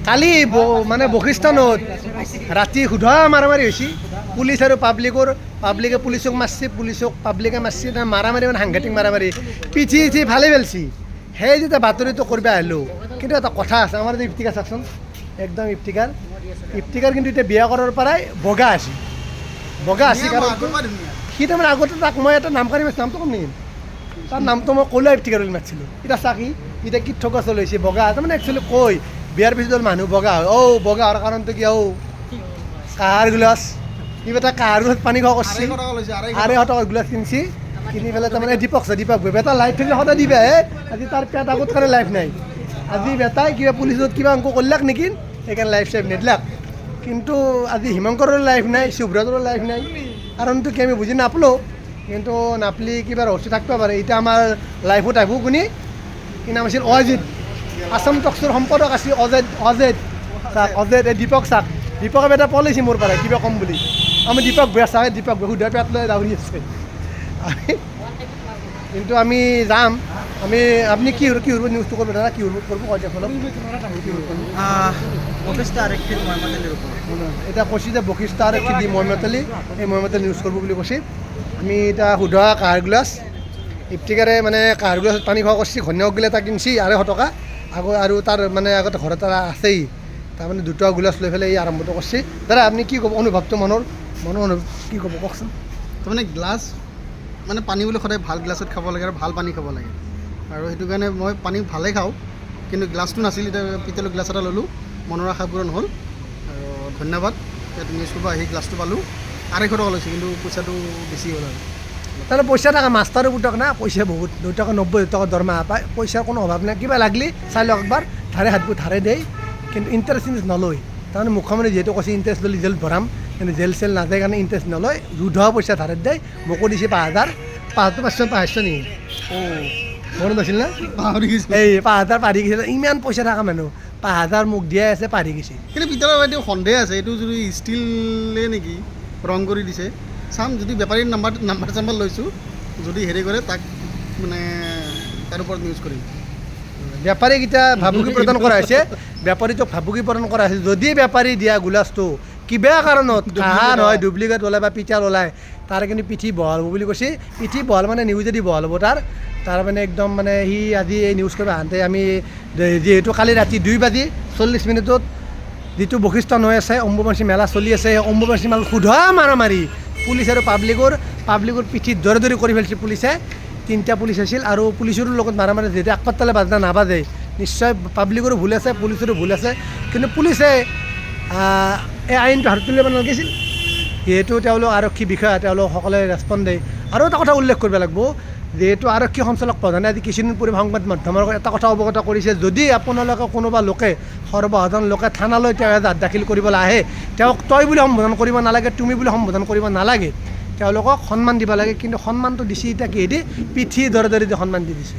কালি মানে বশিষ্ঠনত ৰাতি সোধা মাৰামাৰি হৈছে পুলিচ আৰু পাব্লিকে পুলিচক মাৰছি পাব্লিকে মাৰছি মাৰামাৰি মানে সাংঘাতিক মাৰামাৰি পিঠি ভালে পেলছি সেই যেতিয়া বাতৰিটো কৰিব আহিলোঁ কিন্তু এটা কথা আছে আমাৰ যে ইফতিকাৰ চাওকচোন একদম ইফতিকাৰ কিন্তু এতিয়া বিয়া কৰাৰ পৰাই বগা আছে কাৰণ সি তাৰমানে আগতে তাক মই এটা নাম কাঢ়ি মাৰিছোঁ নামটো কম নেকি তাৰ নামটো মই ক'লো ইফতিকাৰ বুলি মাতিছিলোঁ এতিয়া চাকি এতিয়া কীটক চলৈছে বগা তাৰমানে একচুৱেলি কৈ বিয়াৰ পিছত মানুহ বগা হয় বগা হোৱাৰ কাৰণটো কি কাহাৰ গ্লাছ কিবা এটা কাহাৰ গ্লাছত পানী খোৱা কৰিছে 250 টকাৰ গ্লাছ কিনছি কিনি পেলাই তাৰমানে দীপক বেটা লাইফ থাকিলে সদায় দিবা আজি তাৰ পেট আগত কাৰণে লাইফ নাই আজি বেটাই কিবা পুলিচত কিবা অংক কৰিলাক নেকি সেইকাৰণে লাইফ নিদিলাক কিন্তু আজি হিমংকৰৰ লাইফ নাই সুব্ৰতৰ লাইফ নাই কাৰণটো কি আমি বুজি নাপালোঁ কিন্তু নাপলি কিবা ৰহস্য থাকিব পাৰে এতিয়া আমাৰ লাইফত আহিব কোনি কি নাম আছিল অজিত আসাম টক্সৰ সম্পাদক আছিল অজেদ দীপক দীপকে বেটা পলাইছে মোৰ পৰা কিবা ক'ম বুলি আমি দীপক সুধা পেট লৈ দাউৰি আছে কিন্তু আমি যাম আপুনি কি নিউজটো কৰিব দাদা কি কৰিব কৈ দিয়ক অলপ বশিষ্ঠ আৰক্ষী মহম্মদ আলীৰ ওপৰত এতিয়া কৈছে যে বশিষ্ঠ আৰক্ষী দি মহম্মদ আলী এই মহম্মদ আলী নিউজ কৰিব বুলি কৈছে আমি এতিয়া সোধা কাহাৰ গ্লাছ ইফতিকাৰে মানে কাহাৰ গ্লাছত পানী খোৱা কৰিছে ঘৈণীয়েক গিলে তাক কিনছি 250 টকা আৰু তাৰ মানে আগতে ঘৰত এটা আছেই তাৰমানে 2টা গ্লাছ লৈ পেলাই এই আৰম্ভটো কৰিছে দাদা আপুনি কি ক'ব অনুভৱটো মনৰ অনুভৱ কি ক'ব কওকচোন তাৰমানে গ্লাছ মানে পানী বুলি সদায় ভাল গ্লাছত খাব লাগে আৰু ভাল পানী খাব লাগে আৰু সেইটো কাৰণে মই পানী ভালেই খাওঁ কিন্তু গ্লাছটো নাছিল এতিয়া পিতলৰ গ্লাছ এটা ল'লোঁ মনৰ আশা পূৰণ হ'ল আৰু ধন্যবাদ ইয়াত নিউজ কৰিব আহি গ্লাছটো পালোঁ 250 টকা লৈছে কিন্তু পইচাটো বেছি হ'ল আৰু তাৰমানে পইচা থকা মাষ্টাৰো পুতক না পইচা বহুত 2 টকা 90 টকা দৰমহা পায় পইচাৰ কোনো অভাৱ নাই কিবা লাগলি চাই লওক একবাৰ ধাৰে হাতবোৰ ধাৰে দেই কিন্তু ইণ্টাৰেষ্ট নলয় তাৰমানে মুখ্যমন্ত্ৰী যিহেতু কৈছে ইণ্টাৰেষ্ট ল'লে জেল ভৰাম কিন্তু জেল চেল নাযায় কাৰণে ইণ্টাৰেষ্ট নলয় ৰুধা পইচা ধাৰে দেই মোকো দিছে 5000 500 নেকি মনত আছিল না এই 5000 পাৰি গৈছিল ইমান পইচা থকা মানুহ 5000 মোক দিয়াই আছে পাৰি গৈছে কিন্তু পিতলৰ বাইদেউ সন্দেহ আছে এইটো যদি ষ্টিলে নেকি ৰং কৰি দিছে চাম যদি বেপাৰীৰ নাম্বাৰ লৈছোঁ যদি হেৰি কৰে তাক মানে তাৰ ওপৰত নিউজ কৰিম বেপাৰীক এতিয়া ভাবুকি প্ৰদান কৰা হৈছে বেপাৰীটোক ভাবুকি প্ৰদান কৰা হৈছে যদি বেপাৰী দিয়া গোলাছটো কিবা কাৰণত কাহা নহয় ডুপ্লিকেট ওলায় বা পিতাল ওলায় তাৰ কিন্তু পিঠি বহল হ'ব বুলি কৈছে পিঠি বহল মানে নিউজেদি বহল হ'ব তাৰ মানে একদম মানে সি আজি এই নিউজ কৰিব আহোঁতে আমি যিহেতু কালি ৰাতি 2:40 যিটো বশিষ্ঠ হৈ আছে অম্বুবাচী মেলা চলি আছে সেই অম্বুবাচী মেলা সোধা মাৰামাৰি পুলিচ আৰু পাব্লিকৰ পিঠিত দৰে কৰি পেলাইছে পুলিচে 3টা পুলিচ আছিল আৰু পুলিচৰো লগত মাৰামাৰি যিহেতু একপাতলে বাজনা নাবাজে নিশ্চয় পাব্লিকৰো ভুল আছে পুলিচৰো ভুল আছে কিন্তু পুলিচে এই আইনটো হাতত তুলিব নালাগিছিল যিহেতু তেওঁলোক আৰক্ষী বিষয়া তেওঁলোক সকলোৱে ৰেছপন্স দিয়ে আৰু এটা কথা উল্লেখ কৰিব লাগিব যিহেতু আৰক্ষী সঞ্চালক প্ৰধানে আজি কিছুদিন পূৰ্বে সংবাদ মাধ্যমৰ এটা কথা অৱগত কৰিছে যদি আপোনালোকে কোনোবা লোকে সৰ্বসাধাৰণ লোকে থানালৈ তেওঁ এজাহাৰ দাখিল কৰিবলৈ আহে তেওঁক তই বুলি সম্বোধন কৰিব নালাগে তুমি বুলি সম্বোধন কৰিব নালাগে তেওঁলোকক সন্মান দিব লাগে কিন্তু সন্মানটো দিছে এতিয়া কিহেদি পিঠি দৰে দি সন্মান দি দিছে